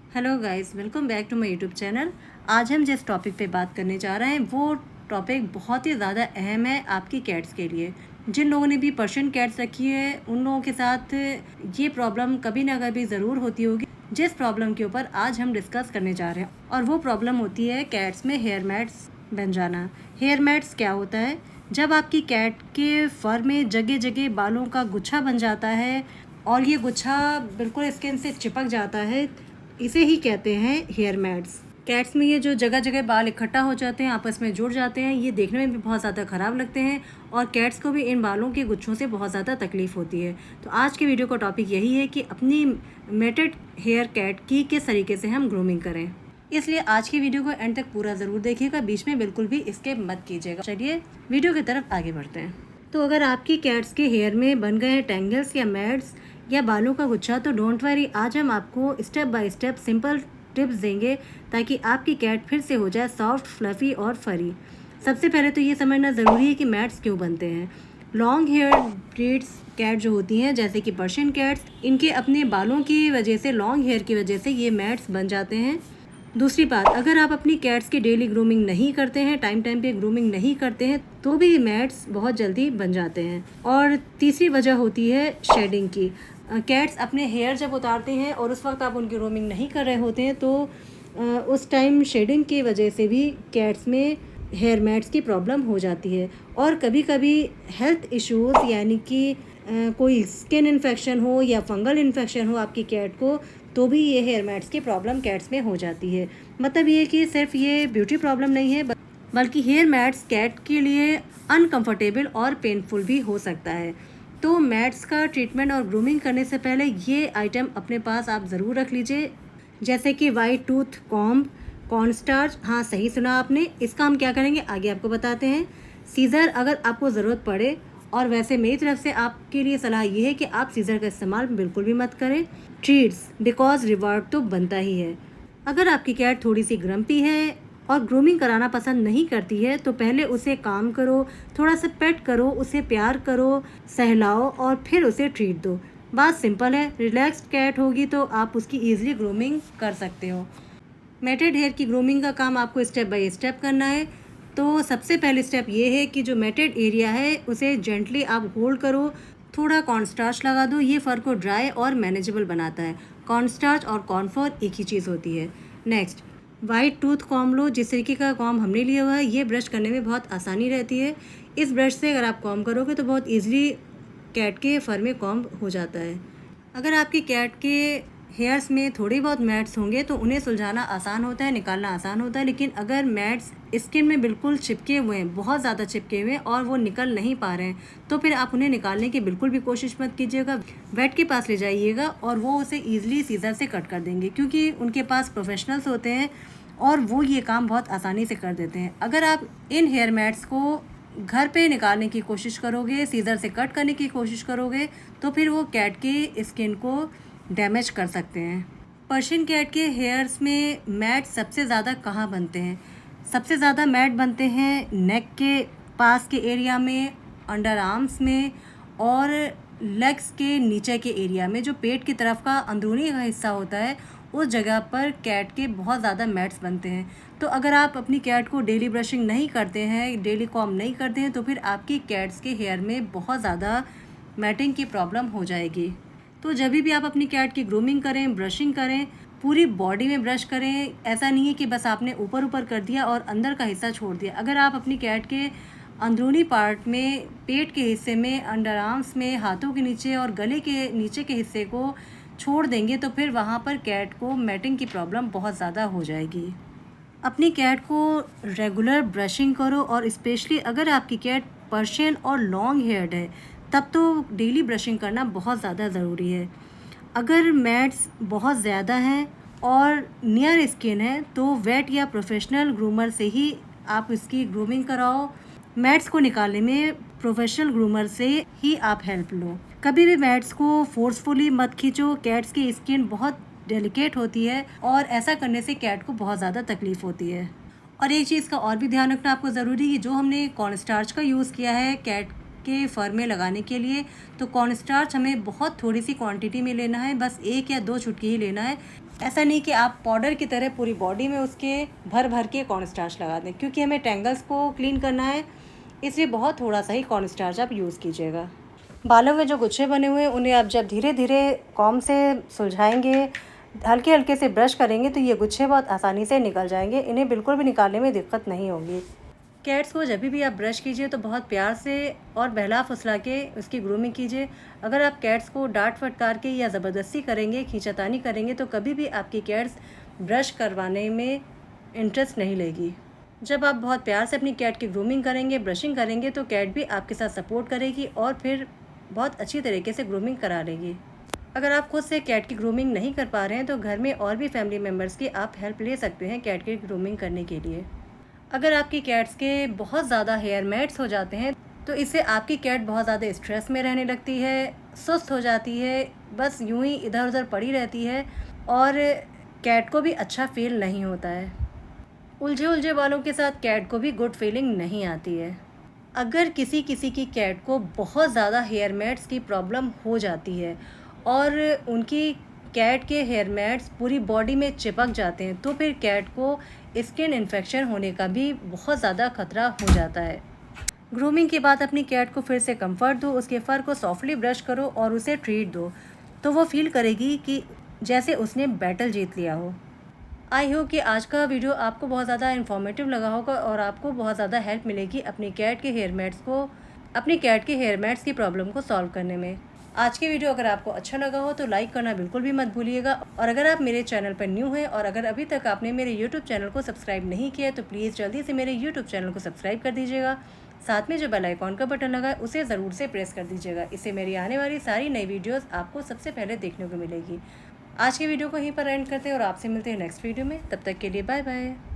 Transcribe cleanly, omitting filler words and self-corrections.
Hello guys, welcome back to my YouTube channel. आज हम जिस टॉपिक पे बात करने जा रहे हैं वो टॉपिक बहुत ही ज़्यादा अहम है आपकी कैट्स के लिए। जिन लोगों ने भी पर्शियन कैट्स रखी है उन लोगों के साथ ये प्रॉब्लम कभी ना कभी ज़रूर होती होगी। जिस प्रॉब्लम के ऊपर आज हम डिस्कस करने जा रहे हैं और वो प्रॉब्लम होती है कैट्स में हेयर मैट्स बन जाना। हेयर मैट्स क्या होता है? जब आपकी कैट के फर में जगह जगह बालों का गुच्छा बन जाता है और ये गुच्छा बिल्कुल स्किन से चिपक जाता है, इसे ही कहते हैं हेयर मैट्स। कैट्स में ये जो जगह जगह बाल इकट्ठा हो जाते हैं, आपस में जुड़ जाते हैं, ये देखने में भी बहुत ज़्यादा ख़राब लगते हैं और कैट्स को भी इन बालों के गुच्छों से बहुत ज़्यादा तकलीफ़ होती है। तो आज के वीडियो का टॉपिक यही है कि अपनी मेटेड हेयर कैट की किस तरीके से हम ग्रूमिंग करें। इसलिए आज की वीडियो को एंड तक पूरा ज़रूर देखिएगा, बीच में बिल्कुल भी स्किप मत कीजिएगा। चलिए वीडियो की तरफ आगे बढ़ते हैं। तो अगर आपकी कैट्स के हेयर में बन गए टेंगल्स या मैट्स या बालों का गुच्छा, तो डोंट वरी, आज हम आपको step by step simple tips देंगे ताकि आपकी कैट फिर से हो जाए सॉफ्ट, फ्लफी और फरी। सबसे पहले तो ये समझना ज़रूरी है कि मैट्स क्यों बनते हैं। लॉन्ग हेयर ब्रीड्स कैट जो होती हैं, जैसे कि पर्शियन कैट्स, इनके अपने बालों की वजह से, लॉन्ग हेयर की वजह से ये मैट्स बन जाते हैं। दूसरी बात, अगर आप अपनी कैट्स की डेली ग्रूमिंग नहीं करते हैं, टाइम टाइम पे ग्रूमिंग नहीं करते हैं, तो भी मैट्स बहुत जल्दी बन जाते हैं। और तीसरी वजह होती है शेडिंग की। कैट्स अपने हेयर जब उतारते हैं और उस वक्त आप उनकी ग्रूमिंग नहीं कर रहे होते हैं, तो उस टाइम शेडिंग की वजह से भी कैट्स में हेयर मैट्स की प्रॉब्लम हो जाती है। और कभी कभी हेल्थ इश्यूज़, यानी कि कोई स्किन इन्फेक्शन हो या फंगल इन्फेक्शन हो आपकी कैट को, तो भी ये हेयर मैट्स की प्रॉब्लम कैट्स में हो जाती है। मतलब ये कि सिर्फ ये ब्यूटी प्रॉब्लम नहीं है, बल्कि हेयर मैट्स कैट के लिए अनकंफर्टेबल और पेनफुल भी हो सकता है। तो मैट्स का ट्रीटमेंट और ग्रूमिंग करने से पहले ये आइटम अपने पास आप ज़रूर रख लीजिए, जैसे कि white tooth comb, corn starch. हाँ, सही सुना आपने। इसका हम क्या करेंगे आगे आपको बताते हैं। सीज़र अगर आपको ज़रूरत पड़े, और वैसे मेरी तरफ से आपके लिए सलाह ये है कि आप सीज़र का इस्तेमाल बिल्कुल भी मत करें। ट्रीट्स, बिकॉज रिवॉर्ड तो बनता ही है। अगर आपकी कैट थोड़ी सी ग्रम्पी है और ग्रूमिंग कराना पसंद नहीं करती है, तो पहले उसे काम करो, थोड़ा सा पेट करो, उसे प्यार करो, सहलाओ और फिर उसे ट्रीट दो। बात सिंपल है। रिलैक्स्ड कैट होगी तो आप उसकी ईजिली ग्रूमिंग कर सकते हो। मेटेड हेयर की ग्रूमिंग का काम आपको स्टेप बाय स्टेप करना है। तो सबसे पहले स्टेप ये है कि जो मेटेड एरिया है उसे जेंटली आप होल्ड करो, थोड़ा कॉर्नस्टार्च लगा दो। ये फर को ड्राई और मैनेजेबल बनाता है। कॉर्नस्टार्च और कॉर्नफ्लोर एक ही चीज़ होती है। नेक्स्ट, वाइट टूथ कॉम्ब लो। जिस तरीके का कॉम्ब हमने लिया हुआ है, ये ब्रश करने में बहुत आसानी रहती है। इस ब्रश से अगर आप कॉम्ब करोगे तो बहुत ईजिली कैट के फर में कॉम्ब हो जाता है। अगर आपकी कैट के हेयर्स में थोड़ी बहुत मैट्स होंगे तो उन्हें सुलझाना आसान होता है, निकालना आसान होता है। लेकिन अगर मैट्स स्किन में बिल्कुल चिपके हुए हैं, बहुत ज़्यादा चिपके हुए हैं और वो निकल नहीं पा रहे हैं, तो फिर आप उन्हें निकालने की बिल्कुल भी कोशिश मत कीजिएगा। वेट के पास ले जाइएगा और वो उसे ईजिली सीजर से कट कर देंगे, क्योंकि उनके पास प्रोफेशनल्स होते हैं और वो ये काम बहुत आसानी से कर देते हैं। अगर आप इन हेयर मैट्स को घर पे निकालने की कोशिश करोगे, सीजर से कट करने की कोशिश करोगे, तो फिर वो कैट की स्किन को डैमेज कर सकते हैं। पर्शियन कैट के हेयर्स में मैट सबसे ज़्यादा कहाँ बनते हैं? सबसे ज़्यादा मैट बनते हैं नेक के पास के एरिया में, अंडर आर्म्स में और लेग्स के नीचे के एरिया में। जो पेट की तरफ का अंदरूनी का हिस्सा होता है, उस जगह पर कैट के बहुत ज़्यादा मैट्स बनते हैं। तो अगर आप अपनी कैट को डेली ब्रशिंग नहीं करते हैं, डेली कॉम्ब नहीं करते हैं, तो फिर आपकी कैट्स के हेयर में बहुत ज़्यादा मैटिंग की प्रॉब्लम हो जाएगी। तो जब भी आप अपनी कैट की ग्रूमिंग करें, ब्रशिंग करें, पूरी बॉडी में ब्रश करें। ऐसा नहीं है कि बस आपने ऊपर ऊपर कर दिया और अंदर का हिस्सा छोड़ दिया। अगर आप अपनी कैट के अंदरूनी पार्ट में, पेट के हिस्से में, अंडर आर्म्स में, हाथों के नीचे और गले के नीचे के हिस्से को छोड़ देंगे, तो फिर वहाँ पर कैट को मैटिंग की प्रॉब्लम बहुत ज़्यादा हो जाएगी। अपनी कैट को रेगुलर ब्रशिंग करो, और स्पेशली अगर आपकी कैट पर्शियन और लॉन्ग हेयर्ड है, तब तो डेली ब्रशिंग करना बहुत ज़्यादा ज़रूरी है। अगर मैट्स बहुत ज़्यादा हैं और नियर स्किन है, तो वेट या प्रोफेशनल ग्रूमर से ही आप इसकी ग्रूमिंग कराओ। मैट्स को निकालने में प्रोफेशनल ग्रूमर से ही आप हेल्प लो। कभी भी मैट्स को फोर्सफुली मत खींचो। कैट्स की स्किन बहुत डेलिकेट होती है और ऐसा करने से कैट को बहुत ज़्यादा तकलीफ़ होती है। और एक चीज़ का और भी ध्यान रखना आपको ज़रूरी है कि जो हमने कॉर्न स्टार्च का यूज़ किया है कैट के फर में लगाने के लिए, तो कॉर्न स्टार्च हमें बहुत थोड़ी सी क्वांटिटी में लेना है, बस 1 या 2 चुटकी ही लेना है। ऐसा नहीं कि आप पाउडर की तरह पूरी बॉडी में उसके भर भर के कॉर्न स्टार्च लगा दें, क्योंकि हमें टेंगल्स को क्लीन करना है, इसलिए बहुत थोड़ा सा ही कॉर्न स्टार्च आप यूज़ कीजिएगा। बालों के जो गुच्छे बने हुए हैं उन्हें आप जब धीरे धीरे कॉम्ब से सुलझाएंगे, हल्के हल्के से ब्रश करेंगे तो ये गुच्छे बहुत आसानी से निकल जाएंगे। इन्हें बिल्कुल भी निकालने में दिक्कत नहीं होगी। कैट्स को जब भी आप ब्रश कीजिए तो बहुत प्यार से और बहला फुसला के उसकी ग्रूमिंग कीजिए। अगर आप कैट्स को डांट फटकार के या ज़बरदस्ती करेंगे, खींचातानी करेंगे, तो कभी भी आपकी कैट्स ब्रश करवाने में इंटरेस्ट नहीं लेगी। जब आप बहुत प्यार से अपनी कैट की ग्रूमिंग करेंगे, ब्रशिंग करेंगे, तो कैट भी आपके साथ सपोर्ट करेगी और फिर बहुत अच्छी तरीके से ग्रूमिंग करा लेगी। अगर आप खुद से कैट की ग्रूमिंग नहीं कर पा रहे हैं तो घर में और भी फैमिली मेम्बर्स की आप हेल्प ले सकते हैं कैट की ग्रूमिंग करने के लिए। अगर आपकी कैट्स के बहुत ज़्यादा हेयर मैट्स हो जाते हैं तो इससे आपकी कैट बहुत ज़्यादा स्ट्रेस में रहने लगती है, सुस्त हो जाती है, बस यूं ही इधर उधर पड़ी रहती है और कैट को भी अच्छा फील नहीं होता है। उलझे उलझे बालों के साथ कैट को भी गुड फीलिंग नहीं आती है। अगर किसी किसी की कैट को बहुत ज़्यादा हेयर मैट्स की प्रॉब्लम हो जाती है और उनकी कैट के हेयर मैट्स पूरी बॉडी में चिपक जाते हैं तो फिर कैट को स्किन इन्फेक्शन होने का भी बहुत ज़्यादा खतरा हो जाता है। ग्रूमिंग के बाद अपनी कैट को फिर से कंफर्ट दो, उसके फर को सॉफ्टली ब्रश करो और उसे ट्रीट दो, तो वो फील करेगी कि जैसे उसने बैटल जीत लिया हो। आई होप कि आज का वीडियो आपको बहुत ज़्यादा इन्फॉर्मेटिव लगा होगा और आपको बहुत ज़्यादा हेल्प मिलेगी अपनी कैट के हेयर मैट्स की प्रॉब्लम को सॉल्व करने में। आज की वीडियो अगर आपको अच्छा लगा हो तो लाइक करना बिल्कुल भी मत भूलिएगा, और अगर आप मेरे चैनल पर न्यू हैं और अगर अभी तक आपने मेरे यूट्यूब चैनल को सब्सक्राइब नहीं किया तो प्लीज़ जल्दी से मेरे यूट्यूब चैनल को सब्सक्राइब कर दीजिएगा। साथ में जो बेल आइकॉन का बटन लगा है उसे ज़रूर से प्रेस कर दीजिएगा, इससे मेरी आने वाली सारी नई वीडियोज़ आपको सबसे पहले देखने को मिलेगी। आज की वीडियो को यहीं पर एंड करते हैं और आपसे मिलते हैं नेक्स्ट वीडियो में। तब तक के लिए बाय बाय।